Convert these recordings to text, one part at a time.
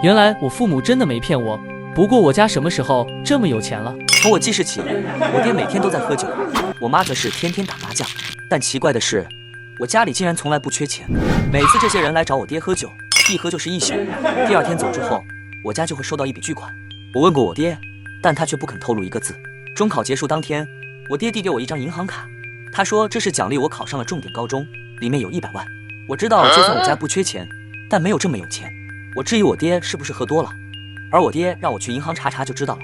原来我父母真的没骗我，不过我家什么时候这么有钱了？从我记事起，我爹每天都在喝酒，我妈则是天天打麻将。但奇怪的是，我家里竟然从来不缺钱。每次这些人来找我爹喝酒，一喝就是一宿。第二天走之后，我家就会收到一笔巨款。我问过我爹，但他却不肯透露一个字。中考结束当天，我爹递给我一张银行卡，他说这是奖励我考上了重点高中，里面有100万。我知道就算我家不缺钱，但没有这么有钱。我质疑我爹是不是喝多了，而我爹让我去银行查查就知道了。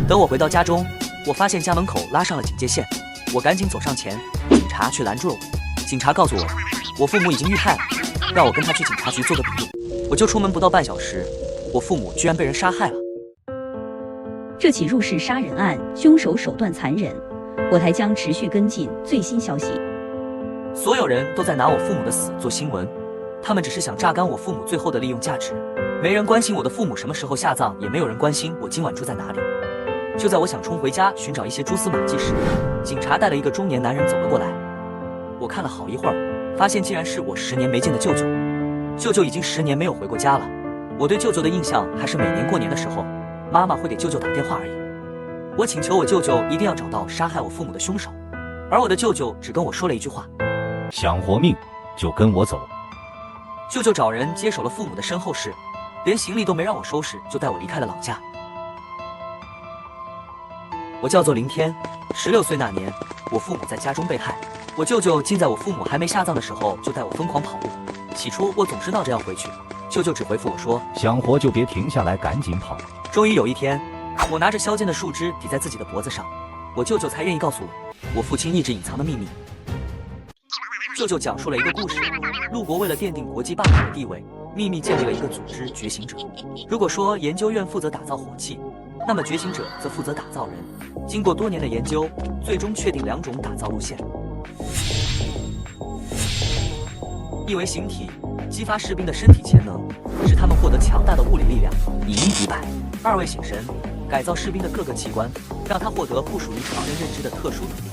等我回到家中，我发现家门口拉上了警戒线，我赶紧走上前，警察却拦住了我。警察告诉我，我父母已经遇害了，让我跟他去警察局做个笔录。我就出门不到半小时，我父母居然被人杀害了。这起入室杀人案，凶手手段残忍，我台将持续跟进最新消息。所有人都在拿我父母的死做新闻，他们只是想榨干我父母最后的利用价值。没人关心我的父母什么时候下葬，也没有人关心我今晚住在哪里。就在我想冲回家寻找一些蛛丝马迹时，警察带了一个中年男人走了过来。我看了好一会儿，发现竟然是我10年没见的舅舅。舅舅已经10年没有回过家了。我对舅舅的印象还是每年过年的时候，妈妈会给舅舅打电话而已。我请求我舅舅一定要找到杀害我父母的凶手，而我的舅舅只跟我说了一句话：想活命就跟我走。舅舅找人接手了父母的身后事，连行李都没让我收拾，就带我离开了老家。我叫做林天，16岁那年，我父母在家中被害，我舅舅竟在我父母还没下葬的时候就带我疯狂跑路。起初我总是闹着要回去，舅舅只回复我说：想活就别停下来，赶紧跑。终于有一天，我拿着削尖的树枝抵在自己的脖子上，我舅舅才愿意告诉我父亲一直隐藏的秘密。舅舅讲述了一个故事，陆国为了奠定国际霸主的地位，秘密建立了一个组织——觉醒者。如果说研究院负责打造火器，那么觉醒者则负责打造人。经过多年的研究，最终确定2种打造路线：一为形体，激发士兵的身体潜能，使他们获得强大的物理力量，以一敌百；2为醒神，改造士兵的各个器官，让他获得不属于常人认知的特殊能力。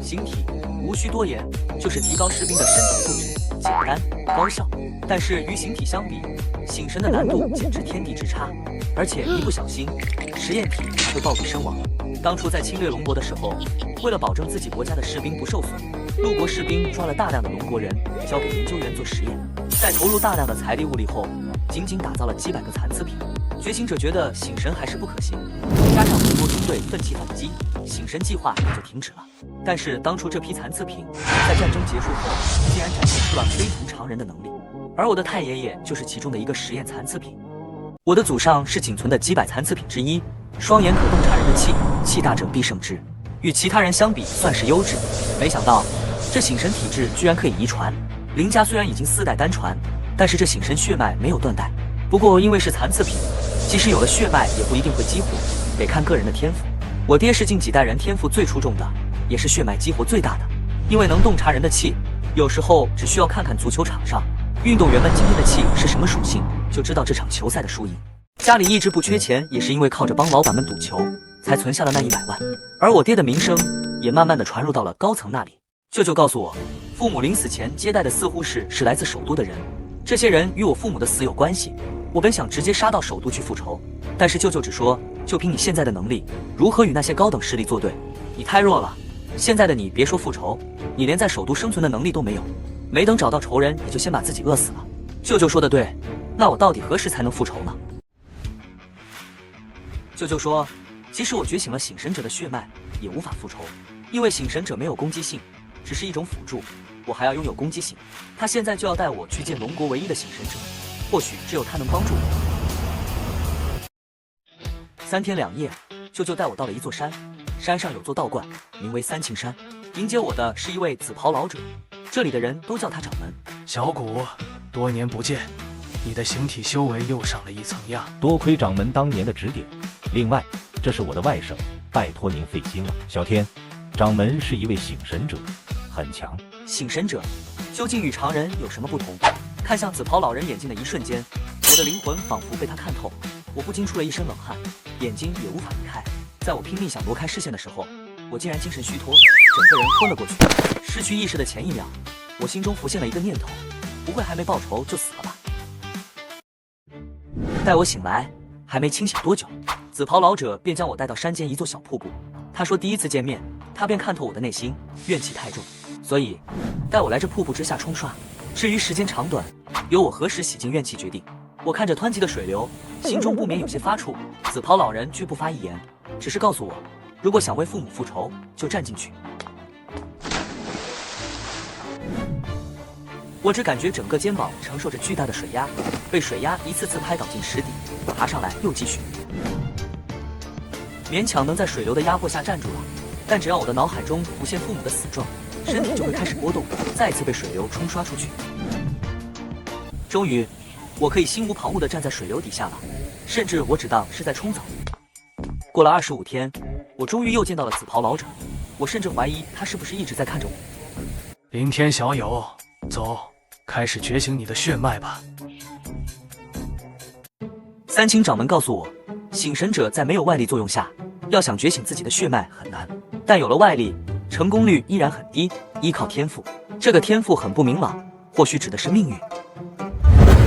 形体无需多言，就是提高士兵的身体素质，简单高效。但是与形体相比，醒神的难度简直天地之差，而且一不小心，实验体会暴毙身亡。当初在侵略龙国的时候，为了保证自己国家的士兵不受损，陆国士兵抓了大量的龙国人，交给研究员做实验。在投入大量的财力物力后，仅仅打造了几百个残次品。觉醒者觉得醒神还是不可行，加上很多军队奋起反击，醒神计划也就停止了。但是当初这批残次品在战争结束后，竟然展现出了非同常人的能力，而我的太爷爷就是其中的一个实验残次品。我的祖上是仅存的几百残次品之一，双眼可洞察人的气，气大者必胜之，与其他人相比算是优质。没想到这醒神体质居然可以遗传，林家虽然已经4代单传，但是这醒神血脉没有断代。不过因为是残次品，即使有了血脉也不一定会激活，得看个人的天赋。我爹是近几代人天赋最出众的，也是血脉激活最大的，因为能洞察人的气，有时候只需要看看足球场上运动员们今天的气是什么属性，就知道这场球赛的输赢。家里一直不缺钱，也是因为靠着帮老板们赌球才存下了那100万，而我爹的名声也慢慢的传入到了高层那里。舅舅告诉我，父母临死前接待的似乎是来自首都的人，这些人与我父母的死有关系。我本想直接杀到首都去复仇，但是舅舅只说，就凭你现在的能力，如何与那些高等势力作对？你太弱了，现在的你别说复仇，你连在首都生存的能力都没有，没等找到仇人，也就先把自己饿死了。舅舅说的对，那我到底何时才能复仇呢？舅舅说，即使我觉醒了醒神者的血脉，也无法复仇，因为醒神者没有攻击性，只是一种辅助，我还要拥有攻击性。他现在就要带我去见龙国唯一的醒神者，或许只有他能帮助我。3天2夜，舅舅带我到了一座山，山上有座道观，名为三清山。迎接我的是一位紫袍老者，这里的人都叫他掌门。小谷，多年不见，你的形体修为又上了一层呀！多亏掌门当年的指点。另外，这是我的外甥，拜托您费心了。小天，掌门是一位醒神者，很强。醒神者究竟与常人有什么不同？看向紫袍老人眼睛的一瞬间，我的灵魂仿佛被他看透，我不禁出了一身冷汗，眼睛也无法离开。在我拼命想挪开视线的时候，我竟然精神虚脱，整个人昏了过去。失去意识的前一秒，我心中浮现了一个念头：不会还没报仇就死了吧？待我醒来，还没清醒多久，紫袍老者便将我带到山间一座小瀑布。他说第一次见面，他便看透我的内心，怨气太重，所以带我来这瀑布之下冲刷。至于时间长短，由我何时洗净怨气决定。我看着湍急的水流，心中不免有些发怵。紫袍老人却不发一言，只是告诉我，如果想为父母复仇，就站进去。我只感觉整个肩膀承受着巨大的水压，被水压一次次拍倒进池底，爬上来又继续，勉强能在水流的压迫下站住了。但只要我的脑海中浮现父母的死状，身体就会开始波动，再次被水流冲刷出去。终于，我可以心无旁骛地站在水流底下了，甚至我只当是在冲澡。过了25天，我终于又见到了紫袍老者，我甚至怀疑他是不是一直在看着我。林天小友，走，开始觉醒你的血脉吧。三清掌门告诉我，醒神者在没有外力作用下，要想觉醒自己的血脉很难，但有了外力，成功率依然很低，依靠天赋。这个天赋很不明朗，或许指的是命运。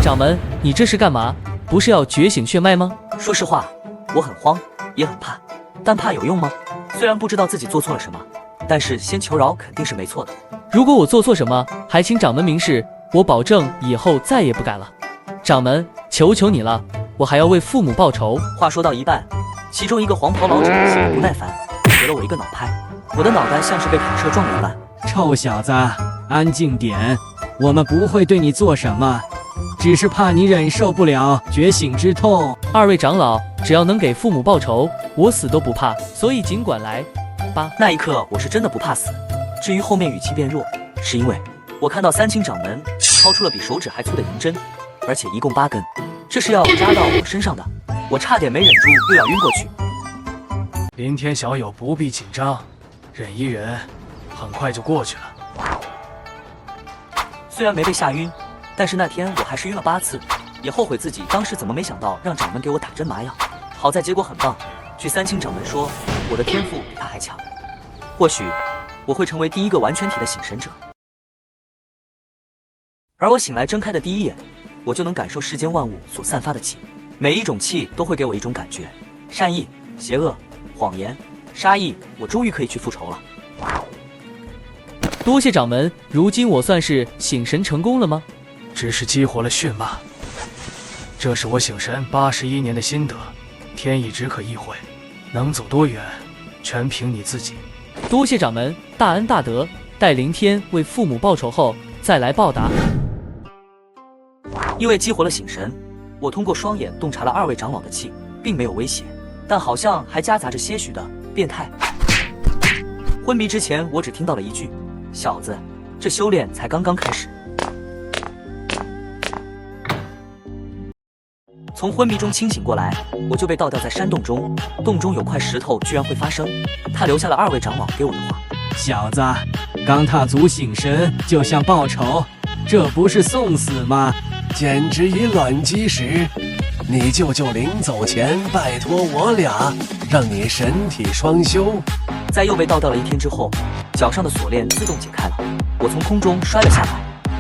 掌门，你这是干嘛？不是要觉醒血脉吗？说实话，我很慌，也很怕，但怕有用吗？虽然不知道自己做错了什么，但是先求饶肯定是没错的。如果我做错什么，还请掌门明示，我保证以后再也不改了。掌门，求求你了，我还要为父母报仇。话说到一半，其中一个黄袍老者显得不耐烦，给了我一个脑拍，我的脑袋像是被卡车撞了一般。臭小子，安静点，我们不会对你做什么，只是怕你忍受不了觉醒之痛。二位长老，只要能给父母报仇，我死都不怕，所以尽管来吧。那一刻我是真的不怕死。至于后面语气变弱，是因为我看到三清掌门掏出了比手指还粗的银针，而且一共8根，这是要扎到我身上的，我差点没忍住又要晕过去。林天小友不必紧张，忍一忍，很快就过去了。虽然没被吓晕，但是那天我还是晕了8次，也后悔自己当时怎么没想到让掌门给我打针麻药。好在结果很棒，据三清掌门说，我的天赋比他还强，或许我会成为第一个完全体的醒神者。而我醒来睁开的第一眼，我就能感受世间万物所散发的气，每一种气都会给我一种感觉：善意、邪恶、谎言、杀意。我终于可以去复仇了。多谢掌门，如今我算是醒神成功了吗？只是激活了血脉，这是我醒神81年的心得，天意只可意会，能走多远，全凭你自己。多谢掌门，大恩大德，待凌天为父母报仇后再来报答。因为激活了醒神，我通过双眼洞察了2位长老的气，并没有威胁，但好像还夹杂着些许的变态。昏迷之前，我只听到了一句：“小子，这修炼才刚刚开始。”从昏迷中清醒过来，我就被倒吊在山洞中，洞中有块石头居然会发声，他留下了2位长老给我的话：“小子，刚踏足醒神就想报仇，这不是送死吗？简直以卵击石！你舅舅临走前拜托我俩，让你神体双修。”在又被倒吊了1天之后，脚上的锁链自动解开了，我从空中摔了下来。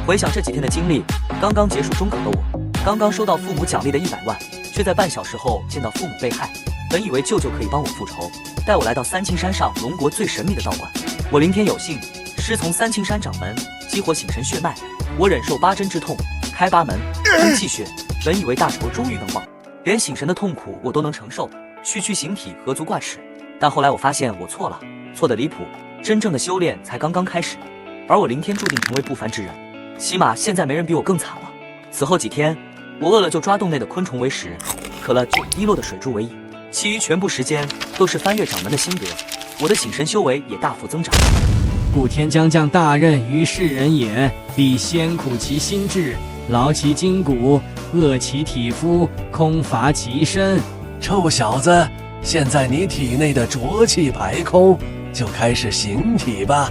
回想这几天的经历，刚刚结束中考的我，刚刚收到父母奖励的100万，却在半小时后见到父母被害。本以为舅舅可以帮我复仇，带我来到三清山上龙国最神秘的道观。我临天有幸师从三清山掌门激活醒神血脉，我忍受8针之痛，开8门通气血，本以为大仇终于能报，连醒神的痛苦我都能承受，区区形体何足挂齿。但后来我发现我错了，错得离谱，真正的修炼才刚刚开始，而我凌天注定成为不凡之人，起码现在没人比我更惨了。此后几天，我饿了就抓洞内的昆虫为食，渴了就滴落的水珠为饮，其余全部时间都是翻阅掌门的心得，我的醒神修为也大幅增长。故天将降大任于世人也，必先苦其心志，劳其筋骨，饿其体肤，空乏其身。臭小子，现在你体内的浊气排空，就开始形体吧。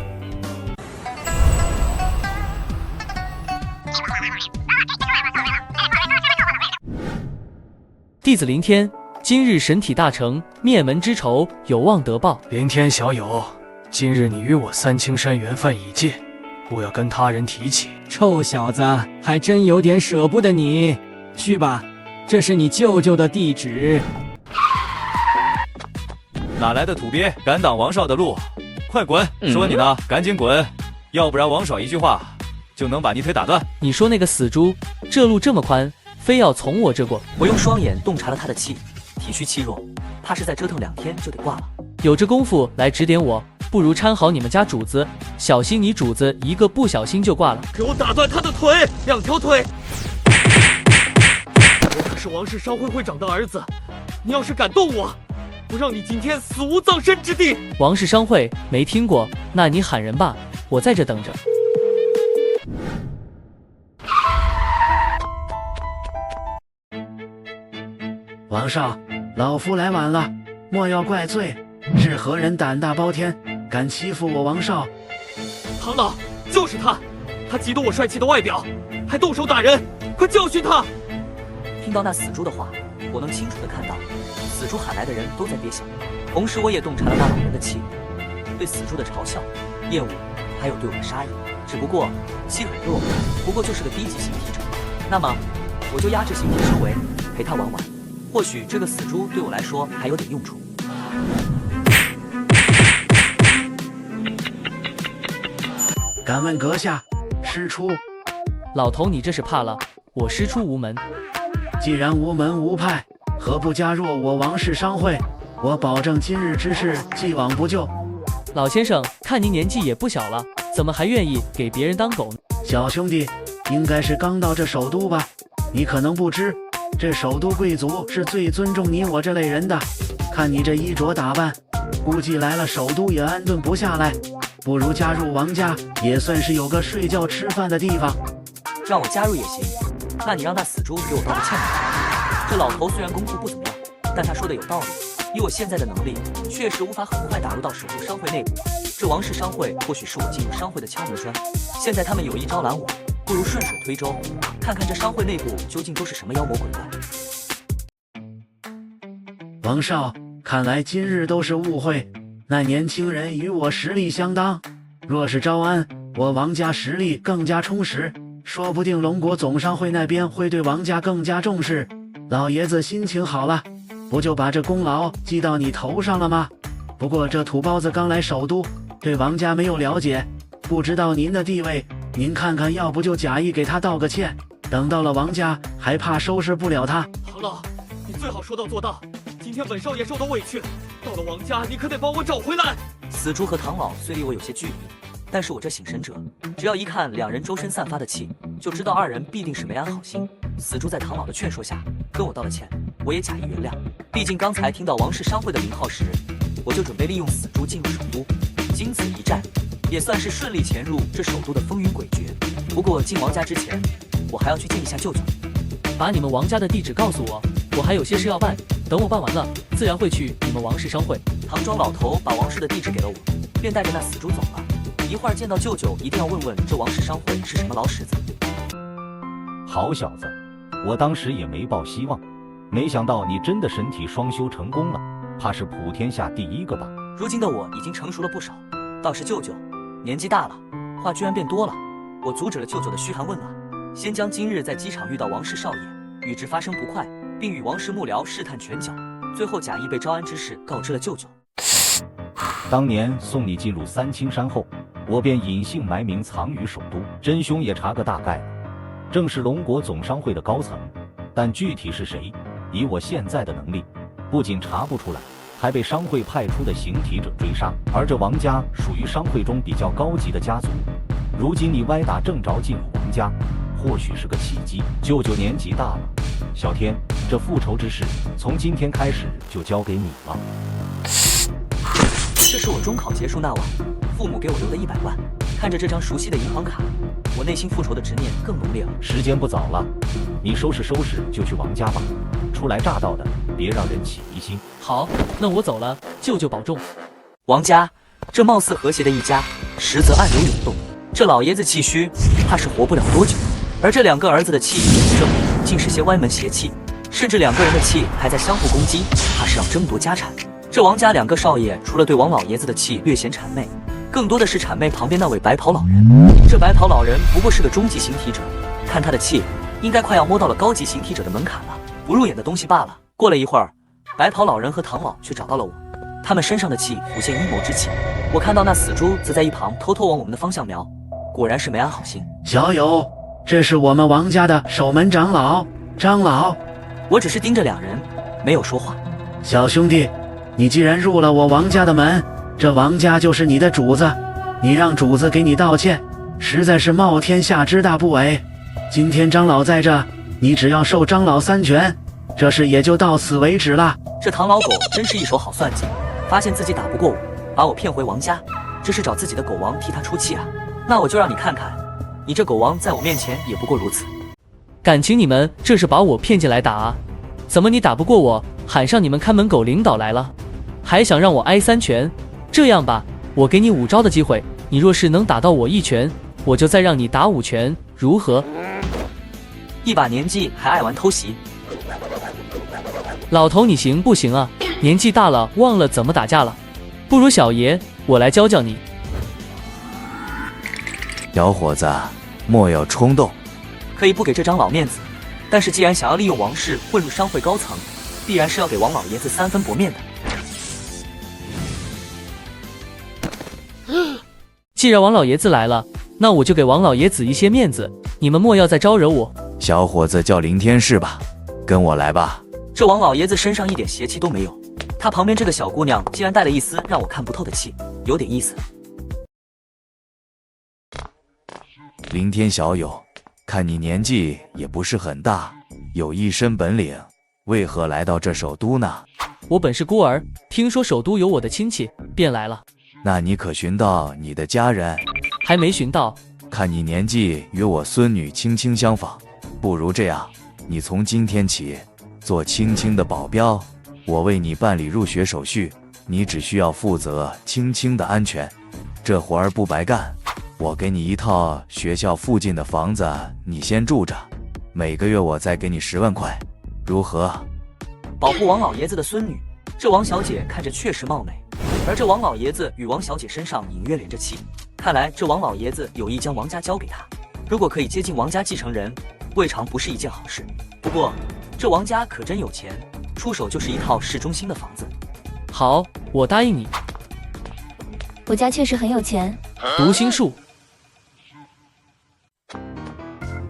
弟子凌天，今日神体大成，灭门之仇有望得报。凌天小友，今日你与我三清山缘分已尽，不要跟他人提起。臭小子，还真有点舍不得你。去吧，这是你舅舅的地址。哪来的土鳖，敢挡王少的路？快滚！说你呢，赶紧滚，要不然王少一句话就能把你腿打断。你说那个死猪，这路这么宽，非要从我这过？我用双眼洞察了他的气，体虚气弱，怕是再折腾2天就得挂了。有这功夫来指点我，不如搀好你们家主子，小心你主子一个不小心就挂了。给我打断他的腿，2条腿！我可是王氏商会会长的儿子，你要是敢动我，不让你今天死无葬身之地！王氏商会没听过，那你喊人吧，我在这等着。王少，老夫来晚了，莫要怪罪。是何人胆大包天，敢欺负我王少？唐老，就是他，他嫉妒我帅气的外表，还动手打人，快教训他！听到那死猪的话，我能清楚地看到，死猪喊来的人都在憋笑。同时，我也洞察了那老人的气，对死猪的嘲笑、厌恶，还有对我的杀意。只不过气很弱，不过就是个低级形体者。那么，我就压制形体修为，陪他玩玩。或许这个死猪对我来说还有点用处。敢问阁下，师出？老头，你这是怕了？我师出无门。既然无门无派，何不加入我王氏商会？我保证今日之事既往不咎。老先生，看您年纪也不小了，怎么还愿意给别人当狗呢？小兄弟，应该是刚到这首都吧？你可能不知，这首都贵族是最尊重你我这类人的。看你这衣着打扮，估计来了首都也安顿不下来。不如加入王家，也算是有个睡觉吃饭的地方。让我加入也行，那你让那死猪给我道个歉吧。这老头虽然功夫不怎么样，但他说的有道理。以我现在的能力，确实无法很快打入到首都商会内部。这王氏商会或许是我进入商会的敲门砖。现在他们有意招揽我，不如顺水推舟，看看这商会内部究竟都是什么妖魔鬼怪。王少，看来今日都是误会。那年轻人与我实力相当，若是招安，我王家实力更加充实，说不定龙国总商会那边会对王家更加重视。老爷子心情好了，不就把这功劳记到你头上了吗？不过这土包子刚来首都，对王家没有了解，不知道您的地位，您看看要不就假意给他道个歉，等到了王家还怕收拾不了他。唐老，你最好说到做到，今天本少爷受到委屈，到了王家你可得帮我找回来。死猪和唐老虽离我有些距离，但是我这醒神者，只要一看2人周身散发的气，就知道2人必定是没安好心。死猪在唐老的劝说下跟我道了歉，我也假意原谅。毕竟刚才听到王氏商会的名号时，我就准备利用死猪进入首都，经此一战，也算是顺利潜入这首都的风云诡谲。不过进王家之前，我还要去见一下舅舅。把你们王家的地址告诉我，我还有些事要办，等我办完了，自然会去你们王氏商会。唐庄老头把王氏的地址给了我，便带着那死猪走了。一会儿见到舅舅，一定要问问这王氏商会是什么老屎子。好小子，我当时也没抱希望，没想到你真的神体双修成功了，怕是普天下第一个吧？如今的我已经成熟了不少，倒是舅舅年纪大了，话居然变多了。我阻止了舅舅的嘘寒问暖，先将今日在机场遇到王氏少爷与之发生不快，并与王氏幕僚试探拳脚，最后假意被招安之事告知了舅舅。当年送你进入三清山后，我便隐姓埋名藏于首都，真凶也查个大概了，正是龙国总商会的高层，但具体是谁，以我现在的能力，不仅查不出来，还被商会派出的形体者追杀。而这王家属于商会中比较高级的家族，如今你歪打正着进入王家，或许是个契机。舅舅年纪大了，小天，这复仇之事从今天开始就交给你了。这是我中考结束那晚，父母给我留的100万。看着这张熟悉的银行卡，我内心复仇的执念更浓烈了。时间不早了，你收拾收拾就去王家吧，初来乍到的，别让人起疑心。好，那我走了，舅舅保重。王家，这貌似和谐的一家，实则暗流涌动。这老爷子气虚，怕是活不了多久。而这2个儿子的气也不正，竟是些歪门邪气，甚至2个人的气还在相互攻击，怕是要争夺家产。这王家2个少爷，除了对王老爷子的气略显谄媚，更多的是谄媚旁边那位白袍老人。这白袍老人不过是个中级形体者，看他的气，应该快要摸到了高级形体者的门槛了。不入眼的东西罢了。过了一会儿，白袍老人和唐老却找到了我，他们身上的气浮现阴谋之气。我看到那死猪则在一旁偷偷往我们的方向瞄，果然是没安好心。小友，这是我们王家的守门长老，张老。我只是盯着两人，没有说话。小兄弟，你既然入了我王家的门，这王家就是你的主子，你让主子给你道歉，实在是冒天下之大不韪。今天张老在这，你只要受张老3拳，这事也就到此为止了。这唐老狗真是一手好算计，发现自己打不过我，把我骗回王家，这是找自己的狗王替他出气啊！那我就让你看看，你这狗王在我面前也不过如此。感情你们这是把我骗进来打啊？怎么你打不过我，喊上你们看门狗领导来了，还想让我挨3拳？这样吧，我给你5招的机会，你若是能打到我1拳，我就再让你打5拳，如何？一把年纪还爱玩偷袭，老头你行不行啊？年纪大了忘了怎么打架了，不如小爷我来教教你。小伙子，莫要冲动。可以不给这张老面子，但是既然想要利用王氏混入商会高层，必然是要给王老爷子3分薄面的。既然王老爷子来了，那我就给王老爷子一些面子，你们莫要再招惹我。小伙子叫林天士吧，跟我来吧。这王老爷子身上一点邪气都没有，他旁边这个小姑娘竟然带了一丝让我看不透的气，有点意思。林天小友，看你年纪也不是很大，有一身本领，为何来到这首都呢？我本是孤儿，听说首都有我的亲戚，便来了。那你可寻到你的家人？还没寻到。看你年纪与我孙女轻轻相仿，不如这样，你从今天起做青青的保镖，我为你办理入学手续，你只需要负责青青的安全，这活儿不白干。我给你一套学校附近的房子，你先住着，每个月我再给你10万块，如何？保护王老爷子的孙女，这王小姐看着确实貌美，而这王老爷子与王小姐身上隐约连着气，看来这王老爷子有意将王家交给他，如果可以接近王家继承人，未尝不是一件好事。不过这王家可真有钱，出手就是一套市中心的房子。好，我答应你。我家确实很有钱。读心术。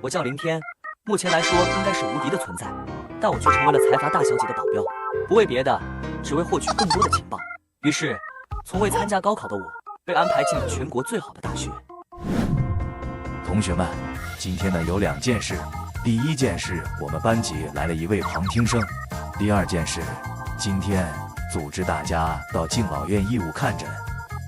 我叫林天，目前来说应该是无敌的存在，但我却成为了财阀大小姐的保镖，不为别的，只为获取更多的情报。于是，从未参加高考的我，被安排进了全国最好的大学。同学们，今天呢有2件事。第一件事，我们班级来了一位旁听生。第2件事，今天组织大家到敬老院义务看诊。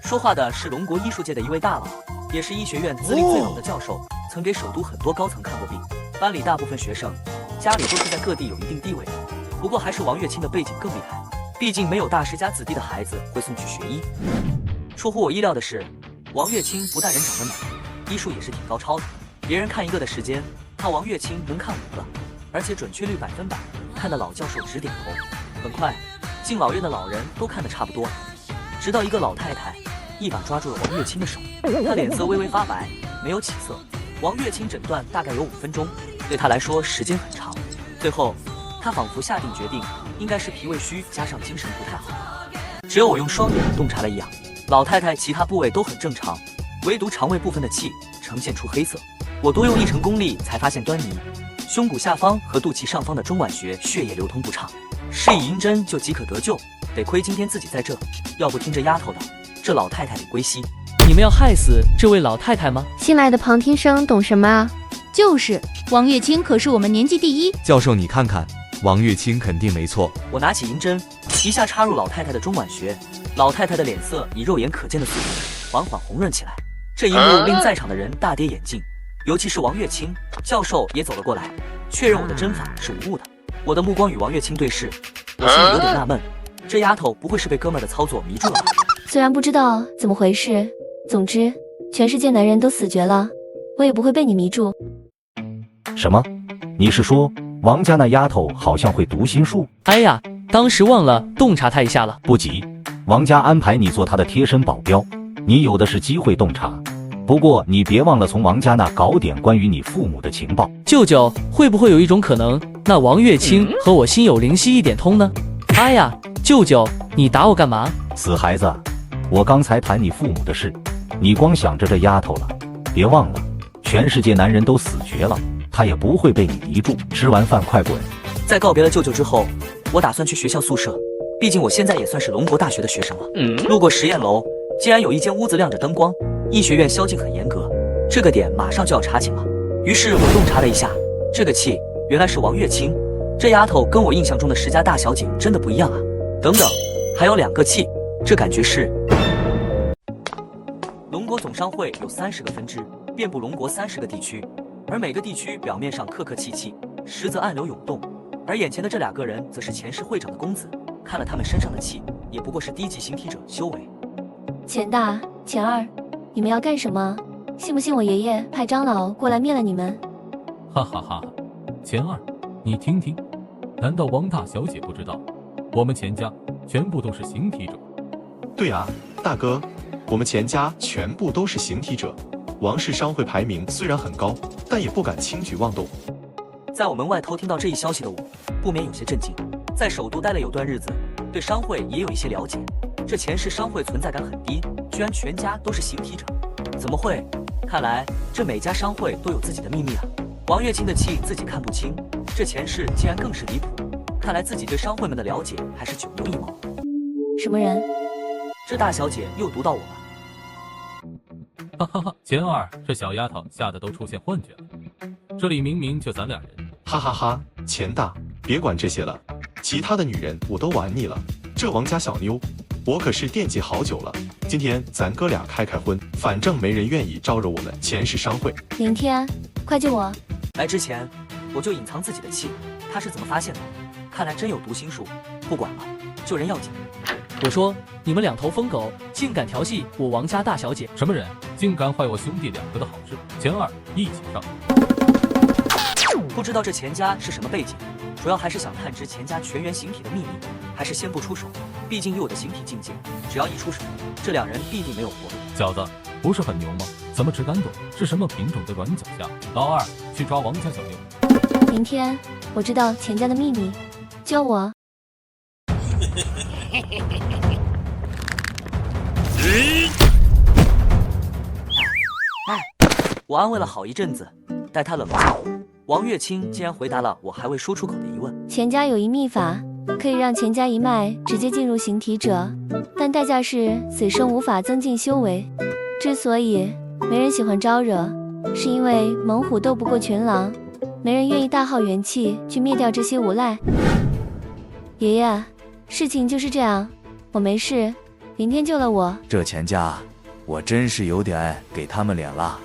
说话的是龙国医术界的一位大佬，也是医学院资历最老的教授，曾给首都很多高层看过病。班里大部分学生家里都是在各地有一定地位的，不过还是王月清的背景更厉害，毕竟没有大世家子弟的孩子会送去学医。出乎我意料的是，王月清不但人长得美，医术也是挺高超的，别人看1个的时间，他王月清能看5个，而且准确率100%，看得老教授直点头。很快，敬老院的老人都看得差不多了，直到一个老太太一把抓住了王月清的手，她脸色微微发白，没有起色。王月清诊断大概有5分钟，对她来说时间很长。最后，她仿佛下定决定，应该是脾胃虚加上精神不太好。只有我用双眼洞察了一样，老太太其他部位都很正常，唯独肠胃部分的气呈现出黑色。我多用1成功力才发现端倪，胸骨下方和肚脐上方的中脘穴血液流通不畅，施以银针就即可得救。得亏今天自己在这，要不听这丫头的，这老太太得归西。你们要害死这位老太太吗？新来的旁听生懂什么啊？就是王月清可是我们年级第1。教授你看看，王月清肯定没错。我拿起银针，一下插入老太太的中脘穴，老太太的脸色以肉眼可见的速度缓缓红润起来。这一幕令在场的人大跌眼镜，尤其是王月清教授也走了过来，确认我的针法是无误的。我的目光与王月清对视，我心里有点纳闷，这丫头不会是被哥们儿的操作迷住了吧？虽然不知道怎么回事，总之全世界男人都死绝了，我也不会被你迷住。什么？你是说王家那丫头好像会读心术？哎呀，当时忘了洞察她一下了。不急，王家安排你做他的贴身保镖，你有的是机会洞察。不过你别忘了从王家那搞点关于你父母的情报。舅舅，会不会有一种可能，那王月清和我心有灵犀一点通呢？哎呀，舅舅，你打我干嘛？死孩子，我刚才谈你父母的事，你光想着这丫头了。别忘了，全世界男人都死绝了，她也不会被你迷住。吃完饭快滚！在告别了舅舅之后，我打算去学校宿舍，毕竟我现在也算是龙国大学的学生了。路过实验楼，竟然有一间屋子亮着灯光，医学院宵禁很严格，这个点马上就要查寝了。于是我洞察了一下，这个气原来是王月清，这丫头跟我印象中的石家大小姐真的不一样啊！等等，还有2个气，这感觉是……龙国总商会有30个分支，遍布龙国30个地区，而每个地区表面上客客气气，实则暗流涌动。而眼前的这2个人，则是前世会长的公子，看了他们身上的气，也不过是低级形体者修为。钱大、钱二，你们要干什么？信不信我爷爷派长老过来灭了你们？哈哈哈！钱二，你听听，难道王大小姐不知道，我们钱家全部都是形体者？对啊，大哥，我们钱家全部都是形体者。王氏商会排名虽然很高，但也不敢轻举妄动。在我门外偷听到这一消息的我，不免有些震惊。在首都待了有段日子，对商会也有一些了解。这前世商会存在感很低，居然全家都是形体者，怎么会？看来这每家商会都有自己的秘密啊！王月清的气自己看不清，这前世竟然更是离谱。看来自己对商会们的了解还是九牛一毛。什么人？这大小姐又毒到我了。哈哈哈！钱二，这小丫头吓得都出现幻觉了。这里明明就咱俩人。哈哈哈！钱大，别管这些了，其他的女人我都玩腻了。这王家小妞，我可是惦记好久了。今天咱哥俩开婚，反正没人愿意招惹我们前世商会。明天，快救我！来之前我就隐藏自己的气，他是怎么发现的？看来真有读心术。不管了，救人要紧。我说你们2头疯狗，竟敢调戏我王家大小姐！什么人竟敢坏我兄弟2个的好事？钱二，一起上！不知道这钱家是什么背景，主要还是想探知钱家全员形体的秘密，还是先不出手？毕竟以我的形体境界，只要一出手，这2人必定没有活路。小子，不是很牛吗？怎么只敢懂？是什么品种的软脚虾？老二，去抓王家小妞。明天我知道钱家的秘密，救我！我安慰了好一阵子，待他冷静后，王月清竟然回答了我还未说出口的疑问。钱家有一秘法，可以让钱家一脉直接进入形体者，但代价是此生无法增进修为。之所以没人喜欢招惹，是因为猛虎斗不过群狼，没人愿意大耗元气去灭掉这些无赖。爷爷，事情就是这样，我没事，明天救了我。这钱家，我真是有点给他们脸了。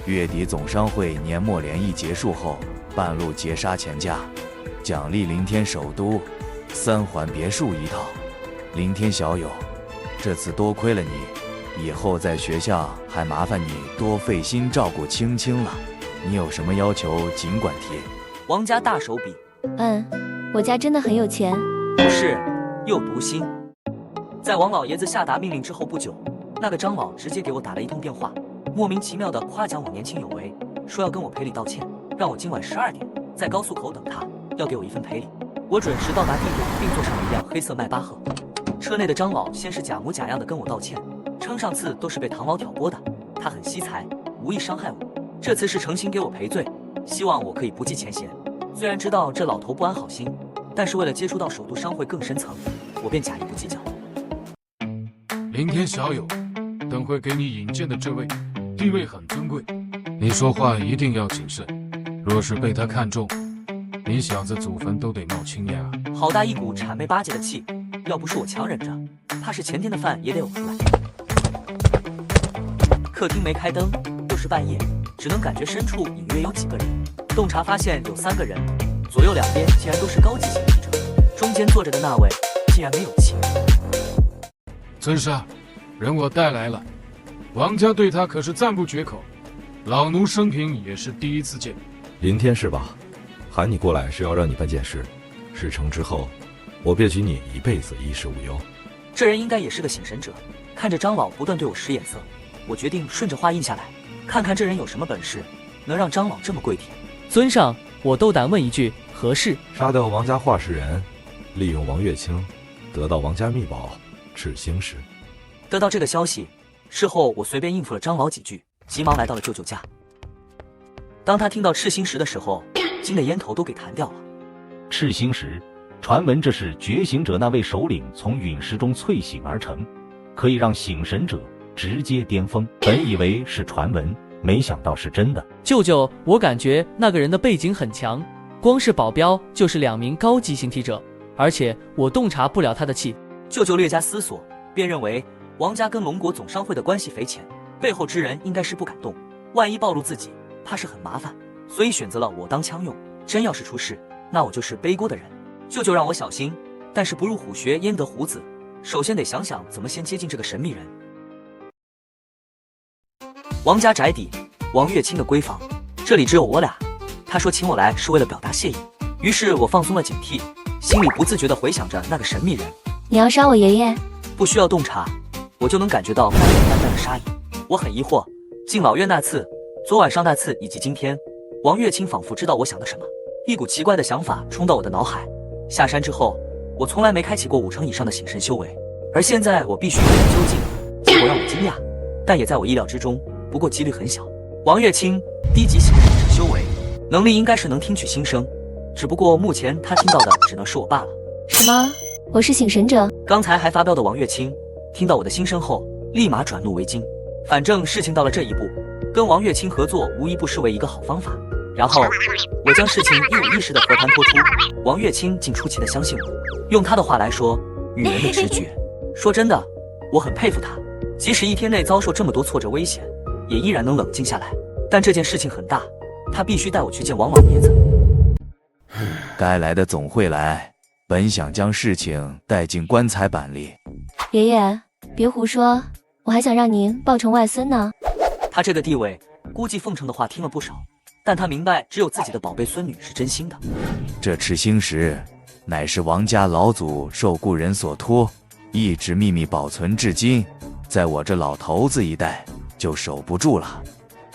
月底总商会年末联谊结束后，半路截杀钱家，奖励凌天首都3环别墅1套。凌天小友，这次多亏了你，以后在学校还麻烦你多费心照顾青青了。你有什么要求尽管提。王家大手笔。我家真的很有钱。不是，又读心。在王老爷子下达命令之后不久，那个张老直接给我打了一通电话，莫名其妙的夸奖我年轻有为，说要跟我赔礼道歉，让我今晚12点在高速口等他，要给我一份赔礼。我准时到达地点，并坐上了一辆黑色迈巴赫。车内的张老先是假模假样的跟我道歉，称上次都是被唐老挑拨的，他很惜财，无意伤害我，这次是诚心给我赔罪，希望我可以不计前嫌。虽然知道这老头不安好心，但是为了接触到首都商会更深层，我便假意不计较。凌天小友，等会给你引荐的这位地位很尊贵，你说话一定要谨慎，若是被他看中，你小子祖坟都得冒青烟啊！好大一股谄媚巴结的气，要不是我强忍着，怕是前天的饭也得呕出来。客厅没开灯，又是半夜，只能感觉深处隐约有几个人。洞察发现有3个人，左右两边竟然都是高级形体者，中间坐着的那位竟然没有气。尊上，人我带来了，王家对他可是赞不绝口，老奴生平也是第一次见。林天是吧？喊你过来是要让你办件事，事成之后，我便许你一辈子衣食无忧。这人应该也是个醒神者，看着张老不断对我使眼色，我决定顺着话应下来，看看这人有什么本事，能让张老这么跪舔。尊上，我斗胆问一句，何事？杀掉王家画事人，利用王月清，得到王家秘宝赤星石。得到这个消息，事后我随便应付了张老几句，急忙来到了舅舅家。当他听到赤星石的时候，惊得烟头都给弹掉了。赤星石，传闻这是觉醒者那位首领从陨石中淬醒而成，可以让醒神者直接巅峰。本以为是传闻，没想到是真的。舅舅，我感觉那个人的背景很强，光是保镖就是2名高级形体者，而且我洞察不了他的气。舅舅略加思索，便认为王家跟龙国总商会的关系匪浅，背后之人应该是不敢动，万一暴露自己，怕是很麻烦，所以选择了我当枪用。真要是出事，那我就是背锅的人。舅舅让我小心，但是不入虎穴焉得虎子，首先得想想怎么先接近这个神秘人。王家宅邸，王月清的闺房，这里只有我俩。他说请我来是为了表达谢意，于是我放松了警惕，心里不自觉地回想着那个神秘人。你要杀我爷爷？不需要洞察，我就能感觉到淡淡淡淡的杀意。我很疑惑，进老院那次、昨晚上那次以及今天，王月清仿佛知道我想的什么，一股奇怪的想法冲到我的脑海。下山之后，我从来没开启过5成以上的醒神修为，而现在我必须一探究竟，结果让我惊讶，但也在我意料之中，不过几率很小。王月清低级醒神者修为，能力应该是能听取心声，只不过目前他听到的只能是我罢了。什么？我是醒神者？刚才还发飙的王月清听到我的心声后，立马转怒为惊。反正事情到了这一步，跟王月清合作无疑不失为一个好方法。然后我将事情一五一十的和盘托出，王月清竟出奇的相信我。用他的话来说，女人的直觉。说真的，我很佩服他，即使一天内遭受这么多挫折危险，也依然能冷静下来。但这件事情很大，他必须带我去见王老爷子。该来的总会来，本想将事情带进棺材板里。爷爷，别胡说，我还想让您抱成外孙呢。他这个地位，估计奉承的话听了不少，但他明白只有自己的宝贝孙女是真心的。这赤星石乃是王家老祖受故人所托，一直秘密保存至今，在我这老头子一代就守不住了。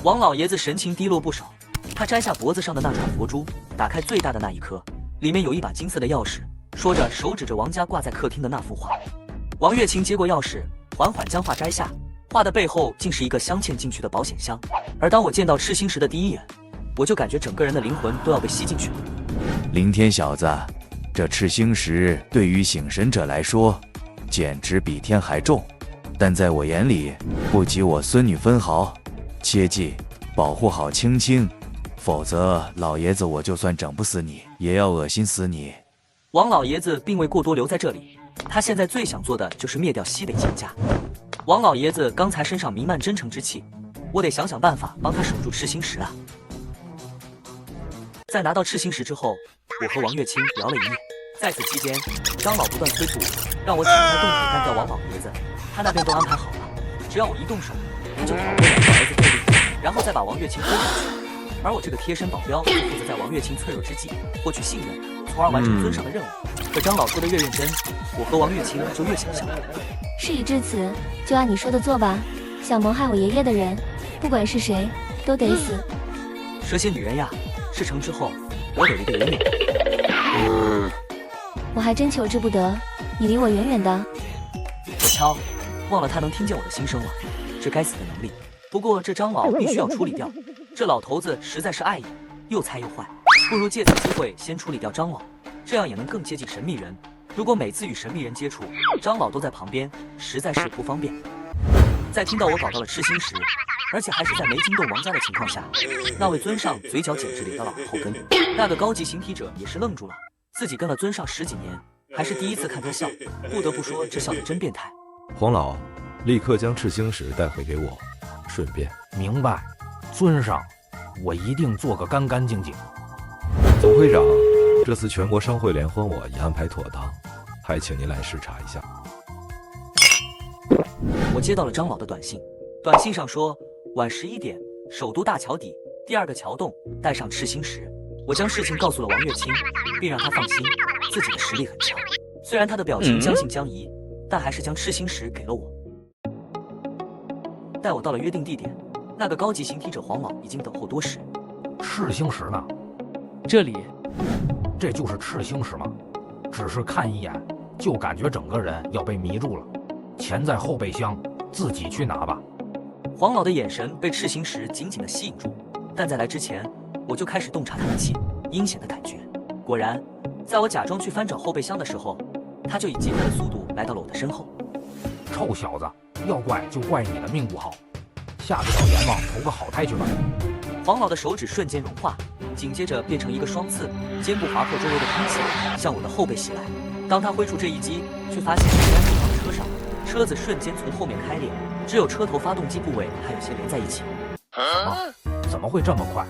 王老爷子神情低落不少，他摘下脖子上的那串佛珠，打开最大的那一颗，里面有一把金色的钥匙，说着手指着王家挂在客厅的那幅画。王月清接过钥匙，缓缓将画摘下，画的背后竟是一个镶嵌进去的保险箱。而当我见到赤星石的第一眼，我就感觉整个人的灵魂都要被吸进去了。凌天小子，这赤星石对于醒神者来说，简直比天还重，但在我眼里，不及我孙女分毫。切记，保护好青青，否则老爷子我就算整不死你，也要恶心死你。王老爷子并未过多留在这里，他现在最想做的就是灭掉西北秦家。王老爷子刚才身上弥漫真诚之气，我得想想办法帮他守住赤星石啊。在拿到赤星石之后，我和王月清聊了一夜。在此期间，张老不断催促我，让我尽快动手干掉王老爷子。他那边都安排好了，只要我一动手，他就跑过来把儿子对立，然后再把王月清推下去。而我这个贴身保镖就负责在王月清脆弱之际获取信任，从而完成尊上的任务。可张老说的越认真，我和王月清就越想笑。事已至此，就按你说的做吧。想谋害我爷爷的人，不管是谁，都得死。蛇蝎女人呀，事成之后，我有一个人命。我还真求之不得，你离我远远的。我瞧，忘了他能听见我的心声了，这该死的能力。不过这张老必须要处理掉，这老头子实在是碍眼，又菜又坏，不如借此机会先处理掉张老，这样也能更接近神秘人。如果每次与神秘人接触，张老都在旁边，实在是不方便。在听到我搞到了赤星石，而且还是在没惊动王家的情况下，那位尊上嘴角简直咧到了耳后根。那个高级形体者也是愣住了，自己跟了尊上10几年，还是第一次看他笑，不得不说这笑得真变态。黄老，立刻将赤星石带回给我，顺便。明白，尊上，我一定做个干干净净。总会长，这次全国商会联欢我已安排妥当，还请您来视察一下。我接到了张老的短信，短信上说晚11点，首都大桥底第2个桥洞带上赤星石。我将事情告诉了王月清，并让他放心，自己的实力很强。虽然他的表情将信将疑，但还是将赤星石给了我。带我到了约定地点，那个高级形体者黄老已经等候多时。赤星石呢？这里。这就是赤星石吗？只是看一眼，就感觉整个人要被迷住了。钱在后备箱，自己去拿吧。黄老的眼神被赤星石紧紧地吸引住，但在来之前，我就开始洞察他的气，阴险的感觉。果然，在我假装去翻找后备箱的时候，他就以极快的速度来到了我的身后。臭小子，要怪就怪你的命不好，下次找阎王投个好胎去吧。黄老的手指瞬间融化，紧接着变成一个双刺，肩部划破周围的空气，向我的后背袭来。当他挥出这一击，却发现竟然抵到了车上，车子瞬间从后面开裂，只有车头发动机部位还有些连在一起。什么？怎么会这么快？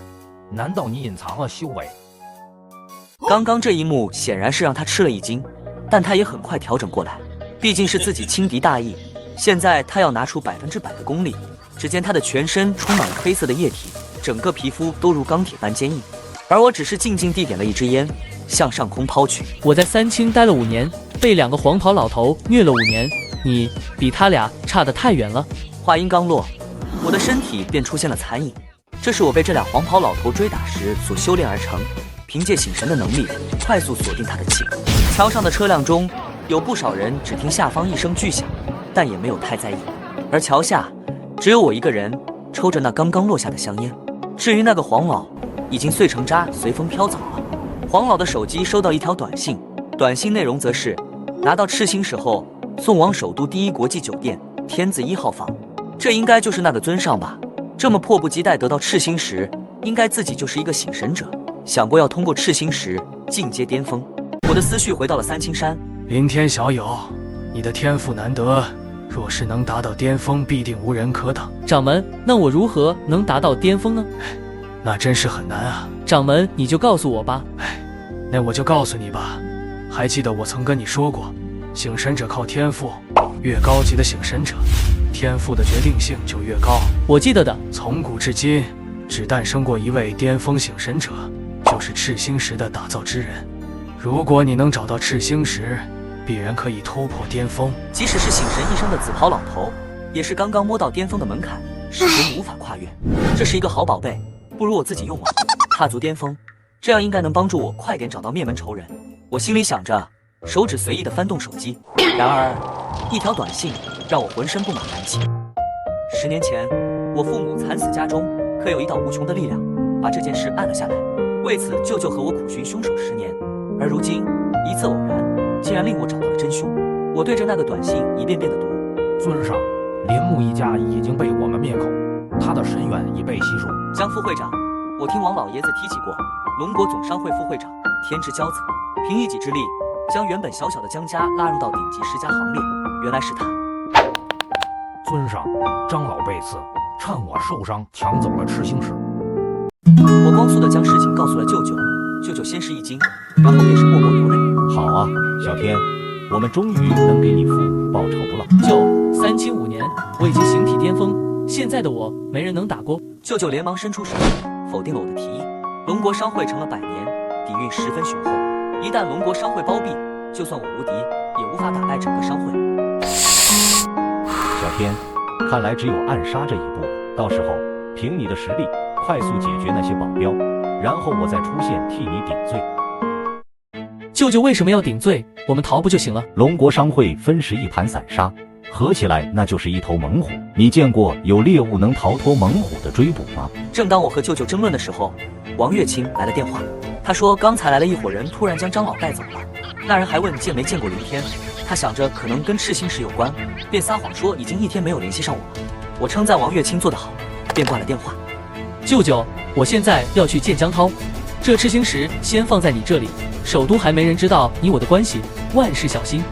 难道你隐藏了修为？刚刚这一幕显然是让他吃了一惊，但他也很快调整过来，毕竟是自己轻敌大意，现在他要拿出100%的功力。只见他的全身充满了黑色的液体，整个皮肤都如钢铁般坚硬，而我只是静静地点了一支烟，向上空抛去。我在三清待了5年，被2个黄袍老头虐了5年，你比他俩差得太远了。话音刚落，我的身体便出现了残影，这是我被这2黄袍老头追打时所修炼而成，凭借醒神的能力，快速锁定他的气。桥上的车辆中有不少人只听下方一声巨响，但也没有太在意，而桥下只有我一个人抽着那刚刚落下的香烟。至于那个黄老，已经碎成渣，随风飘走了。黄老的手机收到一条短信，短信内容则是拿到赤星石后送往首都第一国际酒店天字1号房。这应该就是那个尊上吧？这么迫不及待得到赤星石，应该自己就是一个醒神者，想过要通过赤星石进阶巅峰。我的思绪回到了三清山。林天小友，你的天赋难得，若是能达到巅峰，必定无人可挡。掌门，那我如何能达到巅峰呢？那真是很难啊。掌门，你就告诉我吧。那我就告诉你吧。还记得我曾跟你说过，醒神者靠天赋，越高级的醒神者，天赋的决定性就越高。我记得的。从古至今，只诞生过一位巅峰醒神者，就是赤星石的打造之人。如果你能找到赤星石，必然可以突破巅峰。即使是醒神一生的紫袍老头，也是刚刚摸到巅峰的门槛，始终无法跨越。这是一个好宝贝，不如我自己用完，踏足巅峰，这样应该能帮助我快点找到灭门仇人。我心里想着，手指随意的翻动手机。然而，一条短信让我浑身布满寒气。10年前，我父母惨死家中，可有一道无穷的力量把这件事按了下来。为此，舅舅和我苦寻凶手10年，而如今一次偶然，竟然令我找到了真凶。我对着那个短信一遍遍的读：尊上，林木一家已经被我们灭口，他的神元已被悉数。江副会长，我听王老爷子提起过，龙国总商会副会长天之骄子，凭一己之力将原本小小的江家拉入到顶级10家行列。原来是他。尊上，张老被刺，趁我受伤抢走了赤星石。我光速地将事情告诉了舅舅，舅舅先是一惊，然后便是默默流泪。好啊，小天，我们终于能给你父母报仇了。舅，三清5年，我已经形体巅峰，现在的我没人能打过。舅舅连忙伸出手，否定了我的提议。龙国商会成了100年，底蕴十分雄厚，一旦龙国商会包庇，就算我无敌，也无法打败整个商会。小天，看来只有暗杀这一步，到时候凭你的实力快速解决那些保镖，然后我再出现替你顶罪。舅舅为什么要顶罪？我们逃不就行了？龙国商会分食一盘散沙，合起来那就是一头猛虎。你见过有猎物能逃脱猛虎的追捕吗？正当我和舅舅争论的时候，王月清来了电话。他说刚才来了一伙人，突然将张老带走了。那人还问见没见过林天，他想着可能跟赤星石有关，便撒谎说已经1天没有联系上我了。我称赞王月清做得好，便挂了电话。舅舅，我现在要去见江涛，这赤星石先放在你这里，首都还没人知道你我的关系，万事小心。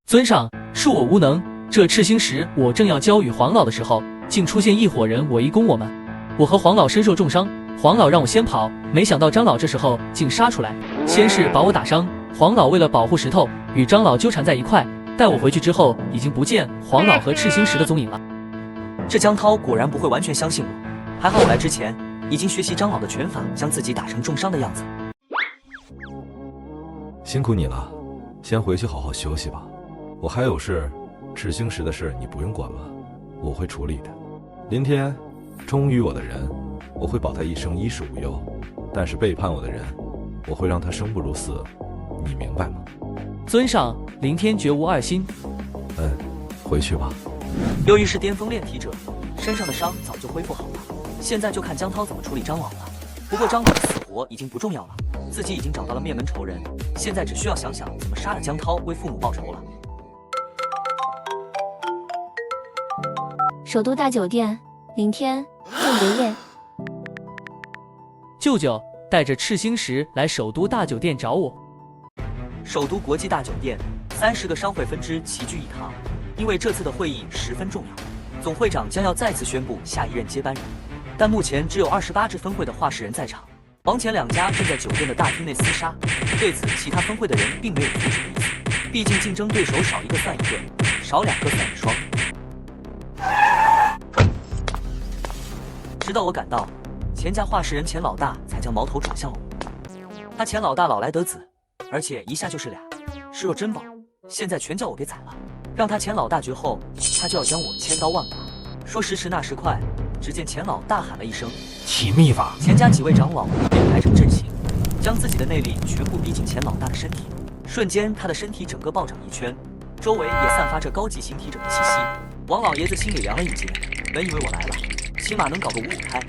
尊上，恕我无能，这赤星石我正要交与黄老的时候，竟出现一伙人围攻我们，我和黄老身受重伤，黄老让我先跑，没想到张老这时候竟杀出来，先是把我打伤，黄老为了保护石头，与张老纠缠在一块，带我回去之后，已经不见黄老和赤星石的踪影了。这江涛果然不会完全相信我，还好我来之前已经学习张老的拳法，将自己打成重伤的样子。辛苦你了，先回去好好休息吧。我还有事，赤星石的事你不用管了，我会处理的。林天，忠于我的人，我会保他一生衣食无忧，但是背叛我的人，我会让他生不如死，你明白吗？尊上，凌天绝无二心。回去吧。由于是巅峰炼体者，身上的伤早就恢复好了，现在就看江涛怎么处理张网了。不过张网的死活已经不重要了，自己已经找到了灭门仇人，现在只需要想想怎么杀了江涛，为父母报仇了。首都大酒店，凌天，见爷爷。舅舅带着赤星石来首都大酒店找我。首都国际大酒店，30个商会分支齐聚一堂，因为这次的会议十分重要，总会长将要再次宣布下一任接班人。但目前只有28支分会的话事人在场，王钱2家正在酒店的大厅内厮杀。对此，其他分会的人并没有阻止的意思，毕竟竞争对手少一个算一个，少2个算1双。直到我赶到，钱家话事人钱老大才将矛头转向了我。他钱老大老来得子，而且一下就是俩，视若珍宝，现在全叫我给宰了。让他钱老大绝后，他就要将我千刀万剐。说时迟那时快，只见钱老大喊了一声起秘法，钱家几位长老便排成阵型，将自己的内力全部逼进钱老大的身体。瞬间他的身体整个暴涨一圈，周围也散发着高级形体者的气息。王老爷子心里凉了一截，本以为我来了起码能搞个5-5开，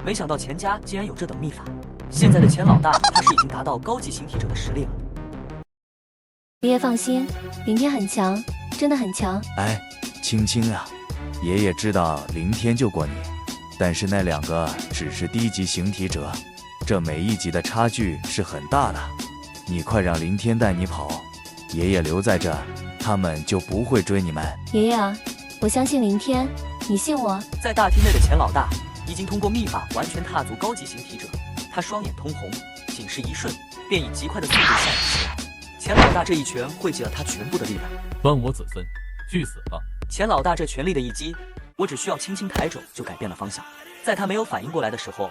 没想到钱家竟然有这等秘法。现在的钱老大怕是已经达到高级形体者的实力了。爷爷放心，凌天很强，真的很强。哎，青青啊，爷爷知道凌天救过你，但是那2个只是低级形体者，这每一级的差距是很大的。你快让凌天带你跑，爷爷留在这，他们就不会追你们。爷爷啊，我相信凌天，你信我。在大厅内的钱老大已经通过秘法完全踏足高级形体者，他双眼通红，仅是一瞬，便以极快的速度下了起来。钱老大这一拳汇集了他全部的力量，端我子孙去死吧！钱老大这全力的一击，我只需要轻轻抬肘就改变了方向。在他没有反应过来的时候，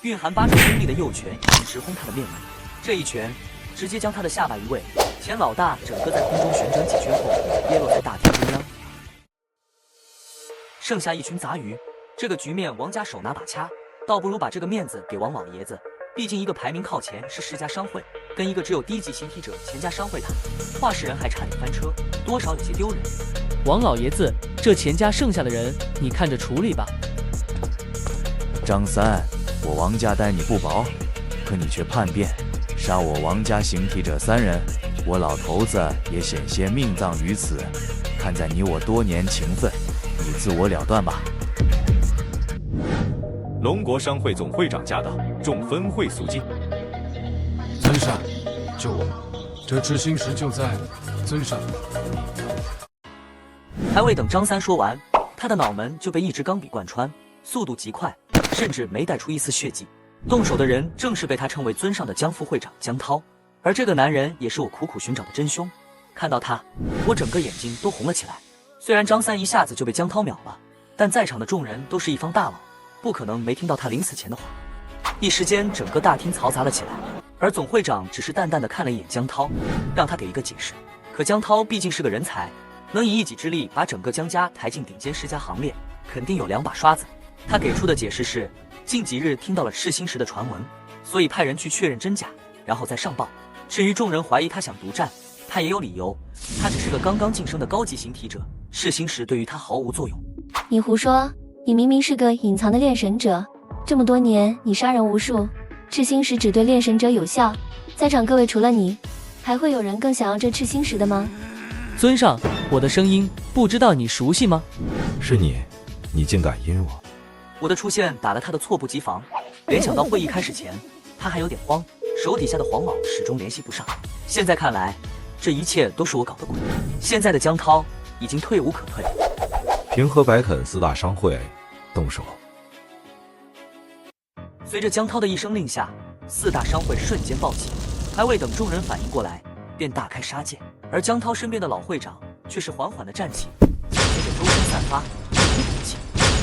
蕴含8成功力的右拳已经直轰他的面门，这一拳直接将他的下巴移位，钱老大整个在空中旋转几圈后跌落在大厅中央。剩下一群杂鱼，这个局面王家手拿把掐，倒不如把这个面子给王老爷子。毕竟一个排名靠前是10家商会，跟一个只有低级形体者钱家商会谈，话事人还差点翻车，多少有些丢人。王老爷子，这钱家剩下的人你看着处理吧。张三，我王家待你不薄，可你却叛变，杀我王家形体者3人，我老头子也险些命葬于此。看在你我多年情分，你自我了断吧。龙国商会总会长驾到，众分会肃静。尊上，救我！这赤星石就在尊上。还未等张三说完，他的脑门就被一支钢笔贯穿，速度极快，甚至没带出一丝血迹。动手的人正是被他称为尊上的江副会长江涛，而这个男人也是我苦苦寻找的真凶。看到他，我整个眼睛都红了起来。虽然张三一下子就被江涛秒了，但在场的众人都是一方大佬，不可能没听到他临死前的话。一时间，整个大厅嘈杂了起来，而总会长只是淡淡的看了一眼江涛，让他给一个解释。可江涛毕竟是个人才，能以一己之力把整个江家抬进顶尖10家行列，肯定有2把刷子。他给出的解释是，近几日听到了赤星石的传闻，所以派人去确认真假，然后再上报。至于众人怀疑他想独占，他也有理由，他只是个刚刚晋升的高级形体者，赤星石对于他毫无作用。你胡说，你明明是个隐藏的炼神者，这么多年你杀人无数，赤星石只对炼神者有效，在场各位除了你，还会有人更想要这赤星石的吗？尊上，我的声音不知道你熟悉吗？是你，你竟敢阴我！我的出现打了他的措不及防，联想到会议开始前，他还有点慌，手底下的黄老始终联系不上。现在看来，这一切都是我搞的鬼。现在的江涛已经退无可退。平和白肯4大商会动手。随着江涛的一声令下，4大商会瞬间暴起，还未等众人反应过来，便大开杀戒。而江涛身边的老会长却是缓缓地站起，随着周身散发一股武气，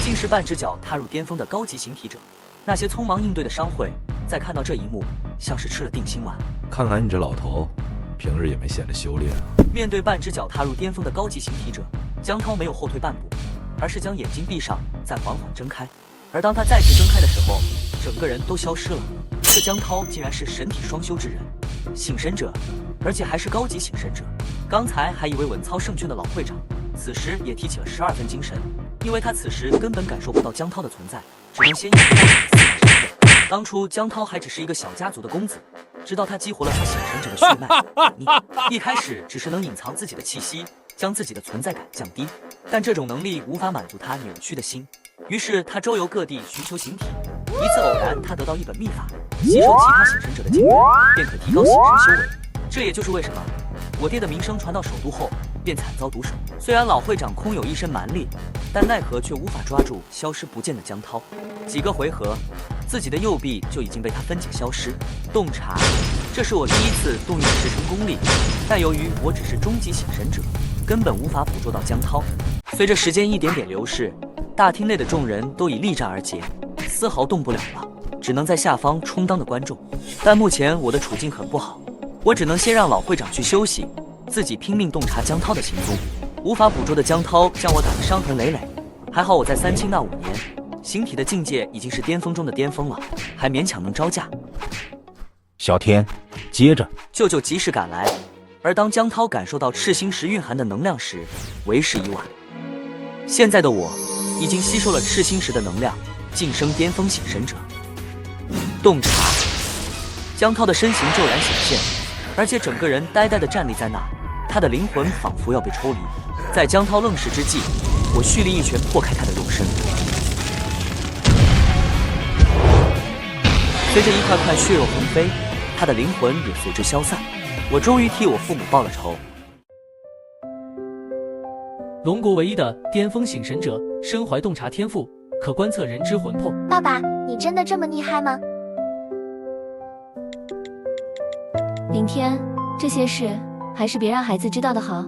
竟是半只脚踏入巅峰的高级形体者。那些匆忙应对的商会，在看到这一幕，像是吃了定心丸。看来你这老头，平日也没闲着修炼啊。面对半只脚踏入巅峰的高级形体者，江涛没有后退半步，而是将眼睛闭上，再缓缓睁开。而当他再次睁开的时候，整个人都消失了。这江涛竟然是神体双修之人，醒神者，而且还是高级醒神者。刚才还以为稳操胜券的老会长，此时也提起了12分精神，因为他此时根本感受不到江涛的存在，只能先应付到4个身份。当初江涛还只是一个小家族的公子，直到他激活了他醒神者的血脉，你一开始只是能隐藏自己的气息，将自己的存在感降低，但这种能力无法满足他扭曲的心，于是他周游各地寻求形体。一次偶然，他得到一本秘法，吸收其他醒神者的精元，便可提高醒神修为。这也就是为什么我爹的名声传到首都后，便惨遭毒手。虽然老会长空有一身蛮力，但奈何却无法抓住消失不见的江涛。几个回合，自己的右臂就已经被他分解消失。洞察，这是我第一次动用10成功力，但由于我只是中级醒神者，根本无法捕捉到江涛。随着时间一点点流逝，大厅内的众人都已力战而竭，丝毫动不了了，只能在下方充当的观众。但目前我的处境很不好，我只能先让老会长去休息，自己拼命洞察江涛的行踪。无法捕捉的江涛将我打得伤痕累累，还好我在3清那5年，形体的境界已经是巅峰中的巅峰了，还勉强能招架。小天，接着，舅舅及时赶来，而当江涛感受到赤星石蕴含的能量时，为时已晚。现在的我已经吸收了赤星石的能量，晋升巅峰醒神者。洞察，江涛的身形骤然显现，而且整个人呆呆地站立在那，他的灵魂仿佛要被抽离。在江涛愣神之际，我蓄力一拳破开他的肉身，随着一块块血肉横飞，他的灵魂也随之消散。我终于替我父母报了仇。龙国唯一的巅峰醒神者，身怀洞察天赋，可观测人之魂魄。爸爸，你真的这么厉害吗？林天，这些事还是别让孩子知道的好。